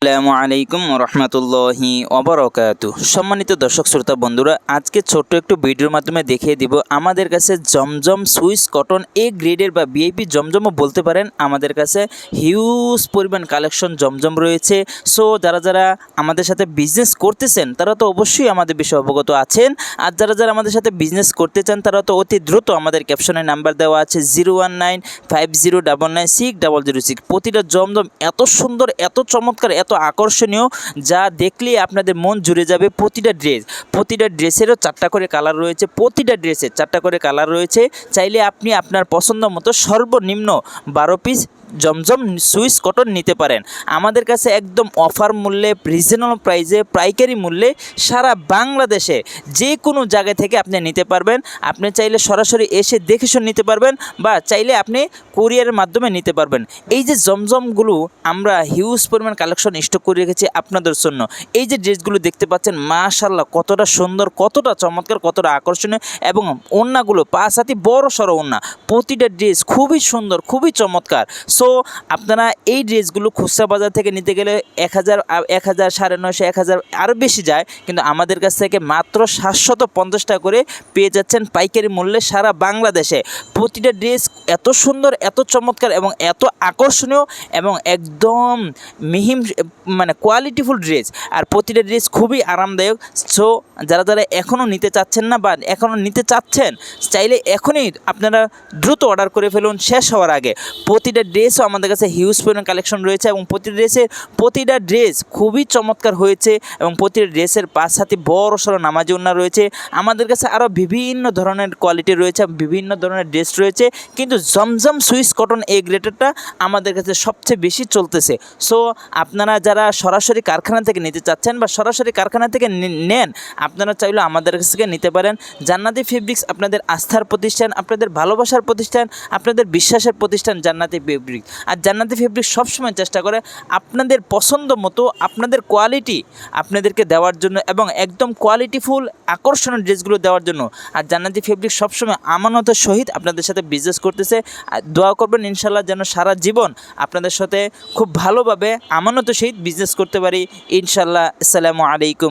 আসসালামু আলাইকুম রহমতুল্লাহি ওবারাকাতু। সম্মানিত দর্শক শ্রোতা বন্ধুরা, আজকে ছোট্ট একটু ভিডিওর মাধ্যমে দেখিয়ে দিব আমাদের কাছে জমজম সুইস কটন এ গ্রেডের বা ভিআইপি জমজমও বলতে পারেন। আমাদের কাছে হিউজ পরিমাণ কালেকশন জমজম রয়েছে। সো যারা আমাদের সাথে বিজনেস করতেছেন তারা তো অবশ্যই আমাদের বিষয়ে অবগত আছেন, আর যারা আমাদের সাথে বিজনেস করতে চান তারা তো অতি দ্রুত আমাদের ক্যাপশনে নাম্বার দেওয়া আছে 01950996006। প্রতিটা জমজম এত সুন্দর, এত চমৎকার, এত আকর্ষণীয়, যা দেখলে আপনাদের মন জুড়ে যাবে। প্রতিটা ড্রেসেরও 4টা করে কালার রয়েছে, প্রতিটা ড্রেসের 4টা করে কালার রয়েছে। চাইলে আপনি আপনার পছন্দ মতো সর্বনিম্ন 12 পিস জমজম সুইস কটন নিতে পারেন। আমাদের কাছে একদম অফার মূল্যে, রিজনেবল প্রাইসে, পাইকারি মূল্যে সারা বাংলাদেশে যে কোনো জায়গা থেকে আপনি নিতে পারবেন। আপনি চাইলে সরাসরি এসে দেখে শুনে নিতে পারবেন, বা চাইলে আপনি কুরিয়ারের মাধ্যমে নিতে পারবেন। এই যে জমজমগুলো আমরা হিউজ পরিমাণ কালেকশন স্টক করে রেখেছি আপনাদের জন্য। এই যে ড্রেসগুলো দেখতে পাচ্ছেন, মাশাআল্লাহ কতটা সুন্দর, কতটা চমৎকার, কতটা আকর্ষণীয়, এবং ওড়নাগুলো 5 হাতি বড় সড়ো ওড়না। প্রতিটা ড্রেস খুবই সুন্দর, খুবই চমৎকার। সো আপনারা এই ড্রেসগুলো খুচরা বাজার থেকে নিতে গেলে 1000, 950, 1000 আরও বেশি যায়, কিন্তু আমাদের কাছ থেকে মাত্র 750 টাকা করে পেয়ে যাচ্ছেন পাইকারি মূল্যে সারা বাংলাদেশে। প্রতিটা ড্রেস এত সুন্দর, এত চমৎকার এবং এত আকর্ষণীয়, এবং একদম মিহিম মানে কোয়ালিটিফুল ড্রেস, আর প্রতিটা ড্রেস খুবই আরামদায়ক। সো যারা এখনও নিতে চাচ্ছেন না বা এখনও নিতে চাচ্ছেন, চাইলে এখনই আপনারা দ্রুত অর্ডার করে ফেলুন শেষ হওয়ার আগে। প্রতিটা ড্রেসও আমাদের কাছে হিউজ পরিমাণ কালেকশন রয়েছে, এবং প্রতিটা ড্রেস খুবই চমৎকার হয়েছে, এবং প্রতিটা ড্রেসের 5 হাতি বড় সড়ো নামাজি ওড়না রয়েছে। আমাদের কাছে আরও বিভিন্ন ধরনের কোয়ালিটি রয়েছে, বিভিন্ন ধরনের ড্রেস রয়েছে, কিন্তু জমজম সুইস কটন এই গ্রেডেরটা আমাদের কাছে সবচেয়ে বেশি চলতেছে। সো আপনারা যারা সরাসরি কারখানা থেকে নিতে চাচ্ছেন বা সরাসরি কারখানা থেকে নেন, আপনারা চাইলে আমাদের কাছ থেকে নিতে পারেন। জান্নাতি ফেব্রিক্স আপনাদের আস্থার প্রতিষ্ঠান, আপনাদের ভালোবাসার প্রতিষ্ঠান, আপনাদের বিশ্বাসের প্রতিষ্ঠান জান্নাতি ফেব্রিক্স। আর জান্নাতি ফেব্রিক্স সবসময় চেষ্টা করে আপনাদের পছন্দ মতো আপনাদের কোয়ালিটি আপনাদেরকে দেওয়ার জন্য, এবং একদম কোয়ালিটিফুল আকর্ষণীয় ড্রেসগুলো দেওয়ার জন্য। আর জান্নাতি ফেব্রিক্স সবসময় আমানতের সহিত আপনাদের সাথে বিজনেস করতেছে। আর দোয়া করবেন ইনশাল্লাহ যেন সারা জীবন আপনাদের সাথে খুব ভালোভাবে আমানতের সহিত বিজনেস করতে পারি ইনশাল্লাহ। আসসালামু আলাইকুম।